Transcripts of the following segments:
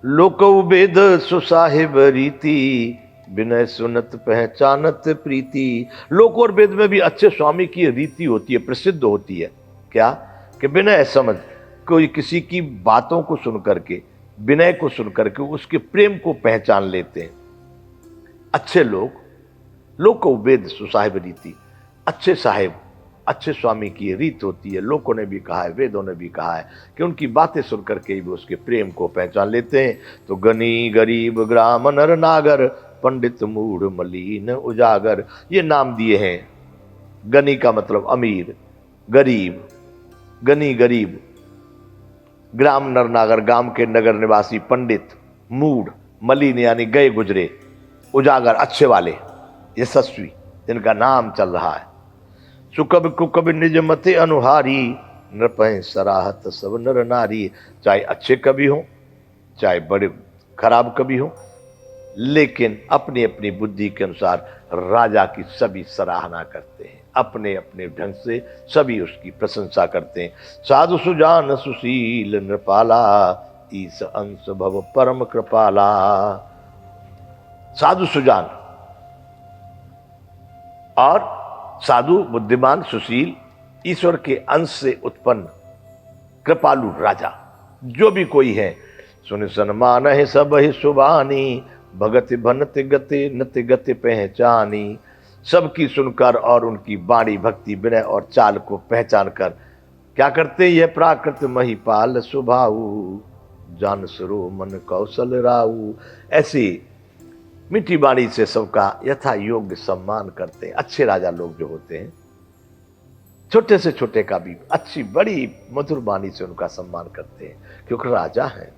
लोक वेद सुसाहिब रीति, विनय सुनत पहचानत प्रीति। लोक और वेद में भी अच्छे स्वामी की रीति होती है, प्रसिद्ध होती है। क्या? कि विनय समझ, कोई किसी की बातों को सुन करके, विनय को सुन करके उसके प्रेम को पहचान लेते हैं अच्छे लोग। लोक वेद सुसाहिब रीति, अच्छे साहिब, अच्छे स्वामी की रीत होती है। लोगों ने भी कहा है, वेदों ने भी कहा है कि उनकी बातें सुन करके भी उसके प्रेम को पहचान लेते हैं। तो गनी गरीब ग्राम नर नागर, पंडित मूढ़ मलीन उजागर, ये नाम दिए हैं। गनी का मतलब अमीर, गरीब, गनी गरीब, ग्राम नर नागर गांव के नगर निवासी, पंडित, मूढ़, मलिन यानी गए गुजरे, उजागर अच्छे वाले, यशस्वी जिनका नाम चल रहा है। सुकब कुकब निज मते अनुहारी, नृपय सराहत सब नर नारी। चाहे अच्छे कवि हों, चाहे बड़े खराब कवि हों, लेकिन अपनी अपनी बुद्धि के अनुसार राजा की सभी सराहना करते हैं, अपने अपने ढंग से सभी उसकी प्रशंसा करते हैं। साधु सुजान सुशील नृपाला, ईस अंश भव परम कृपाला। साधु सुजान और साधु, बुद्धिमान, सुशील, ईश्वर के अंश से उत्पन्न कृपालु राजा जो भी कोई है, सुन सन्मान है सब ही सुबानी, भगति भनति गति नति गति पहचानी। सबकी सुनकर और उनकी वाणी, भक्ति, विनय और चाल को पहचान कर क्या करते? यह प्राकृत महिपाल सुभाऊ, जान सरो मन कौशल राऊ। ऐसी मीठी वाणी से सबका यथा योग्य सम्मान करते हैं। अच्छे राजा लोग जो होते हैं, छोटे से छोटे का भी अच्छी बड़ी मधुर वाणी से उनका सम्मान करते हैं, क्योंकि राजा हैं।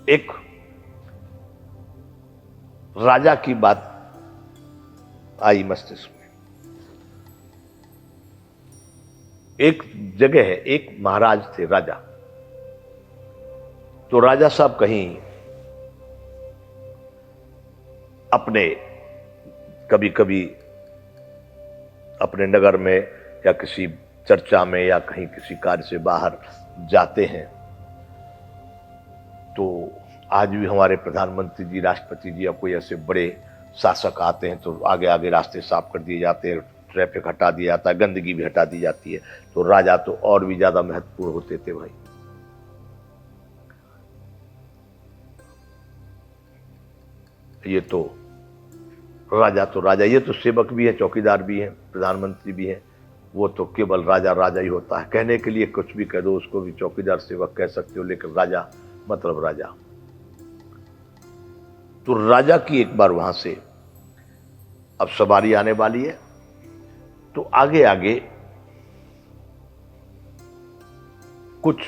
एक राजा की बात आई मस्तिष्क में। एक जगह है, एक महाराज थे, राजा। तो राजा साहब कहीं अपने, कभी कभी अपने नगर में या किसी चर्चा में या कहीं किसी कार्य से बाहर जाते हैं। तो आज भी हमारे प्रधानमंत्री जी, राष्ट्रपति जी या कोई ऐसे बड़े शासक आते हैं तो आगे आगे रास्ते साफ कर दिए जाते हैं, ट्रैफिक हटा दिया जाता है, गंदगी भी हटा दी जाती है। तो राजा तो और भी ज्यादा महत्वपूर्ण होते थे भाई। ये तो राजा, ये तो सेवक भी है, चौकीदार भी है, प्रधानमंत्री भी है। वो तो केवल राजा राजा ही होता है। कहने के लिए कुछ भी कह दो, उसको भी चौकीदार सेवक कह सकते हो, लेकिन राजा मतलब राजा। तो राजा की एक बार वहां से अब सवारी आने वाली है। तो आगे आगे कुछ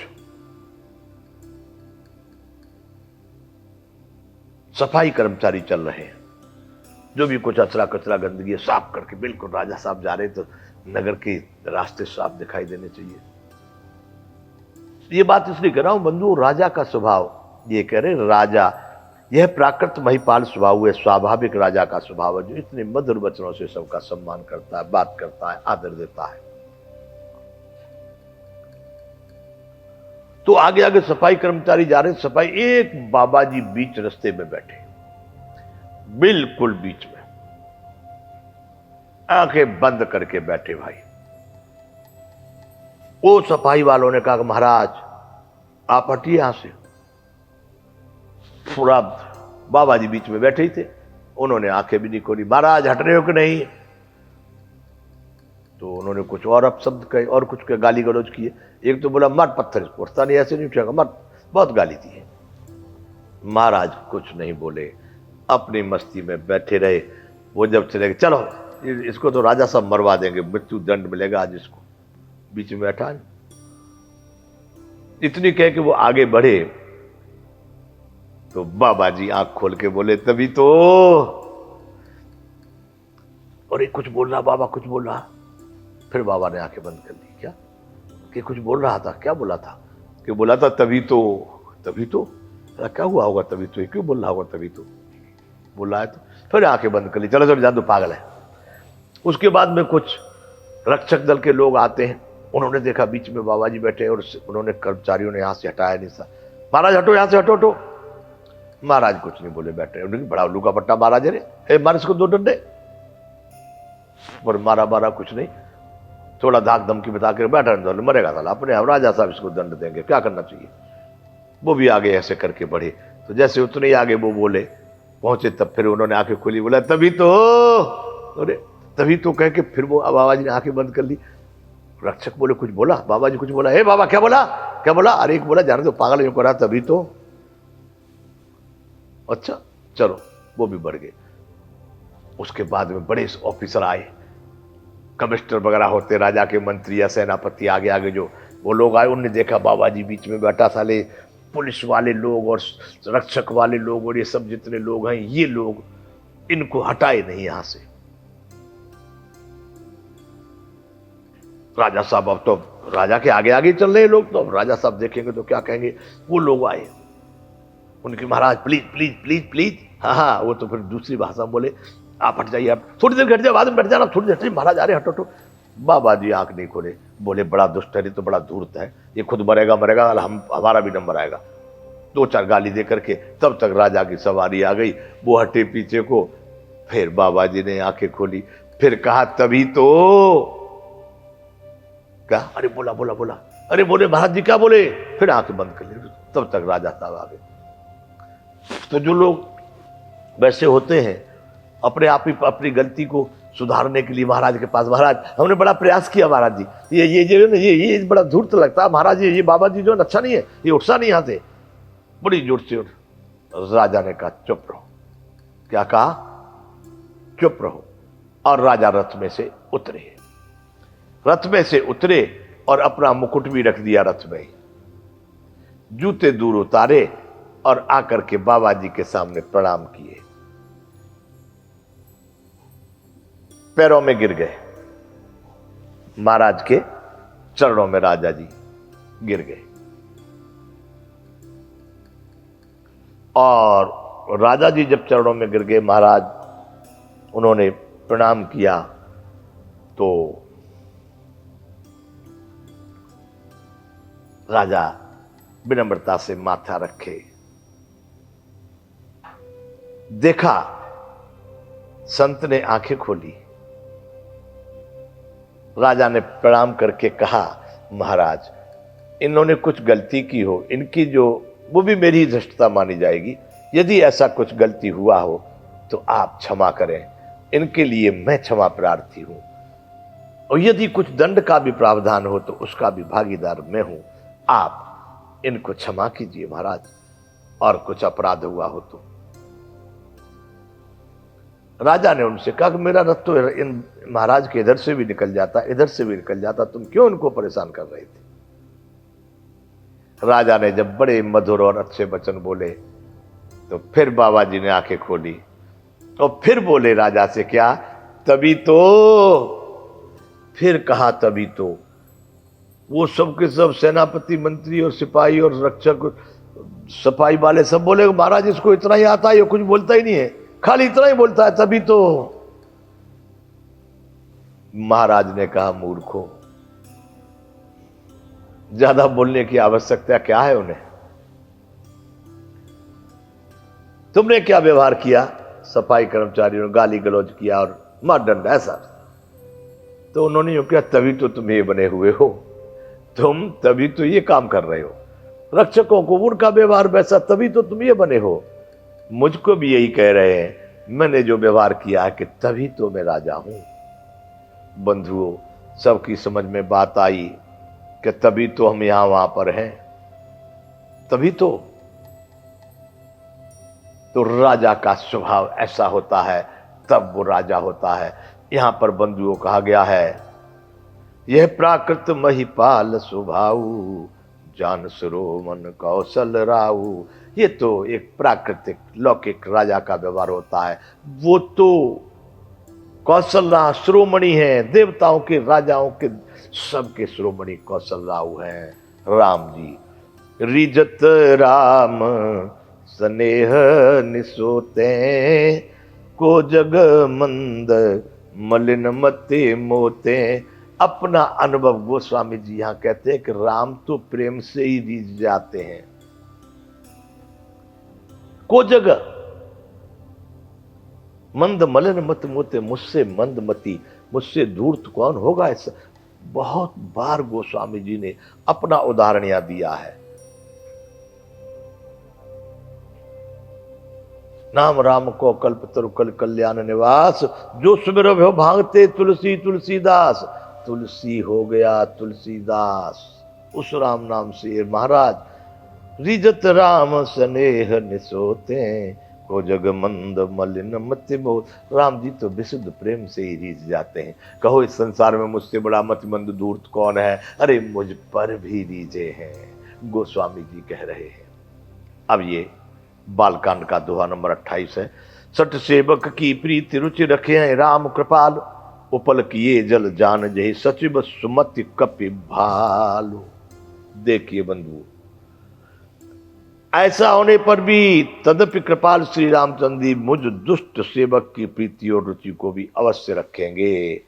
सफाई कर्मचारी चल रहे हैं, जो भी कुछ अचरा कचरा गंदगी है साफ करके, बिल्कुल राजा साहब जा रहे तो नगर के रास्ते साफ दिखाई देने चाहिए। ये बात इसलिए कह रहा हूं बंधु, राजा का स्वभाव, ये कह रहे राजा, यह प्राकृत महिपाल स्वभाव है, स्वाभाविक राजा का स्वभाव है, जो इतने मधुर वचनों से सबका सम्मान करता है, बात करता है, आदर देता है। तो आगे आगे सफाई कर्मचारी जा रहे, सफाई, एक बाबा जी बीच रास्ते में बैठे, बिल्कुल बीच में, आंखें बंद करके बैठे भाई। वो सफाई वालों ने कहा, महाराज आप हटिए यहां से। पूरा बाबा जी बीच में बैठे ही थे, उन्होंने आंखें भी नहीं खोली, महाराज हट रहे हो कि नहीं? तो उन्होंने कुछ और अपशब्द कहे और कुछ के गाली गलौज किए। एक तो बोला मर पत्थर, उठता नहीं, ऐसे नहीं उठेगा, मर, बहुत गाली दी है। महाराज कुछ नहीं बोले, अपनी मस्ती में बैठे रहे। वो जब चले गए, चलो इसको तो राजा साहब मरवा देंगे, मृत्यु दंड मिलेगा आज इसको, बीच में बैठा। इतनी कह के वो आगे बढ़े तो बाबा जी आंख खोल के बोले, तभी तो, और कुछ बोल रहा बाबा, कुछ बोल रहा। फिर बाबा ने आंखें बंद कर ली। क्या कि कुछ बोल रहा था? क्या बोला था? कि बोला था तभी तो, तभी तो क्या हुआ होगा, तभी तो क्यों बोल रहा होगा, तभी तो बोला है। तो फिर आंखें बंद कर ली, चलो चलो जादू पागल है। उसके बाद में कुछ रक्षक दल के लोग आते हैं, उन्होंने देखा बीच में बाबा जी बैठे और उन्होंने कर्मचारियों ने यहां से हटाया नहीं सा, महाराज हटो यहां से, हटो हटो। महाराज कुछ नहीं बोले, बैठे। उन्होंने बड़ा उल्लू का पट्टा मारा जरे, मार इसको 2 डंडे, पर मारा मारा कुछ नहीं, थोड़ा धाक धमकी बता कर बैठा, मरेगा साला अपने, हम राजा साहब इसको दंड देंगे, क्या करना चाहिए। वो भी आगे ऐसे करके बढ़े, तो जैसे उतने ही आगे वो बोले पहुंचे, तब फिर उन्होंने आंखें खोली, बोला तभी तो, अरे तभी तो कह के फिर वो बाबा जी ने आंखें बंद कर ली। रक्षक बोले कुछ बोला, बाबा जी कुछ बोला, हे बाबा क्या बोला, क्या बोला, अरे एक बोला जाने दो, पागल को रहा, तभी तो। अच्छा चलो, वो भी बढ़ गए। उसके बाद में बड़े ऑफिसर आए, कमिश्नर वगैरह होते, राजा के मंत्री या सेनापति, आगे आगे जो वो लोग आए, उन्होंने देखा बाबा जी बीच में बैठा, साले पुलिस वाले लोग और रक्षक वाले लोग और ये सब जितने लोग हैं, ये लोग इनको हटाए नहीं यहां से। राजा साहब अब तो राजा के आगे आगे चल रहे हैं लोग, तो अब राजा साहब देखेंगे तो क्या कहेंगे। वो लोग आए, उनके महाराज प्लीज प्लीज प्लीज प्लीज, हाँ हाँ, वो तो फिर दूसरी भाषा में बोले, आप हट जाइए, आप थोड़ी देर हट जाए, बाद में बैठ जाना, थोड़ी देर महाराज आ रहे, हटो हटो। बाबा जी आंख नहीं खोले, बोले बड़ा दुष्ट है, तो बड़ा धूर्त है, ये खुद मरेगा मरेगा, हमारा भी नंबर आएगा। 2-4 गाली दे करके तब तक राजा की सवारी आ गई, वो हटे पीछे को। फिर बाबा जी ने आंखें खोली, फिर कहा तभी तो, क्या, अरे बोला बोला बोला, अरे बोले महाराज जी क्या बोले, फिर आंखें बंद कर ली, तब तक राजा साहब आ गए। तो जो लोग वैसे होते हैं, अपने आप ही अपनी गलती को सुधारने के लिए महाराज के पास, महाराज हमने बड़ा प्रयास किया महाराज जी, ये बड़ा धूर्त लगता है महाराज जी, ये बाबा जी जो अच्छा नहीं है, ये उठसा नहीं यहाँ से, बड़ी जोर से उठ। राजा ने कहा चुप रहो। क्या कहा, चुप रहो। और राजा रथ में से उतरे, रथ में से उतरे और अपना मुकुट भी रख दिया रथ में, जूते दूर उतारे और आकर के बाबा जी के सामने प्रणाम किए, पैरों में गिर गए, महाराज के चरणों में राजा जी गिर गए। और राजा जी जब चरणों में गिर गए, महाराज उन्होंने प्रणाम किया, तो राजा विनम्रता से माथा रखे, देखा संत ने आंखें खोली, राजा ने प्रणाम करके कहा महाराज इन्होंने कुछ गलती की हो, इनकी जो वो भी मेरी धृष्टता मानी जाएगी, यदि ऐसा कुछ गलती हुआ हो तो आप क्षमा करें, इनके लिए मैं क्षमा प्रार्थी हूं, और यदि कुछ दंड का भी प्रावधान हो तो उसका भी भागीदार मैं हूं, आप इनको क्षमा कीजिए महाराज, और कुछ अपराध हुआ हो तो। राजा ने उनसे कहा कि मेरा रथ तो इन महाराज के इधर से भी निकल जाता, इधर से भी निकल जाता, तुम क्यों उनको परेशान कर रहे थे। राजा ने जब बड़े मधुर और अच्छे वचन बोले, तो फिर बाबा जी ने आंखें खोली और फिर बोले राजा से, क्या तभी तो, फिर कहा तभी तो। वो सब के सब सेनापति मंत्री और सिपाही और रक्षक सफाई वाले सब बोले महाराज इसको इतना ही आता है, ये कुछ बोलता ही नहीं है, खाली इतना ही बोलता है तभी तो। महाराज ने कहा मूर्खों, ज्यादा बोलने की आवश्यकता क्या है उन्हें, तुमने क्या व्यवहार किया, सफाई कर्मचारियों ने गाली गलौज किया और मार दंड ऐसा, तो उन्होंने यूं किया तभी तो तुम ये बने हुए हो, तुम तभी तो ये काम कर रहे हो, रक्षकों को उनका व्यवहार वैसा, तभी तो तुम ये बने हो। मुझको भी यही कह रहे हैं, मैंने जो व्यवहार किया है कि तभी तो मैं राजा हूं। बंधुओं सबकी समझ में बात आई कि तभी तो हम यहां वहां पर हैं, तभी तो राजा का स्वभाव ऐसा होता है, तब वो राजा होता है। यहां पर बंधुओं कहा गया है, यह प्राकृत महिपाल स्वभाव, जान सरो मन कौशल राऊ। ये तो एक प्राकृतिक लौकिक राजा का व्यवहार होता है, वो तो कौशल राव श्रोमणि है, देवताओं के राजाओं के सबके श्रोमणि कौशल राव हैं राम जी। रिजत राम स्नेह निसोते, को जग मंद मलिन मते मोते। अपना अनुभव गोस्वामी जी यहां कहते हैं कि राम तो प्रेम से ही रीझ जाते हैं। को जगह मंद मलिन मत मोते, मुझसे मंद मती, मुझसे धूर्त कौन होगा। ऐसा बहुत बार गोस्वामी जी ने अपना उदाहरण यहां दिया है। नाम राम को कल्प तरु कल कल्याण निवास, जो सुमिर भो भागते तुलसी तुलसीदास। तुलसी हो गया तुलसीदास, उस राम नाम से महाराज रिजत राम स्नेह निसोते, को जग मंद मलिन मति मोह। राम जी तो विशुद्ध प्रेम से ही रीझ जाते हैं। कहो इस संसार में मुझसे बड़ा मतिमंद धूर्त कौन है। अरे मुझ पर भी रीझे हैं, गोस्वामी जी कह रहे हैं। अब ये बालकांड का दोहा नंबर 28 है। सट सेवक की प्रीति रुचि रखे हैं राम कृपाल, उपल किए जल जान जही सचिव सुमति कपि भालू। देखिए बंधु, ऐसा होने पर भी तदपि कृपाल श्री रामचंद्र जी मुझ दुष्ट सेवक की प्रीति और रुचि को भी अवश्य रखेंगे।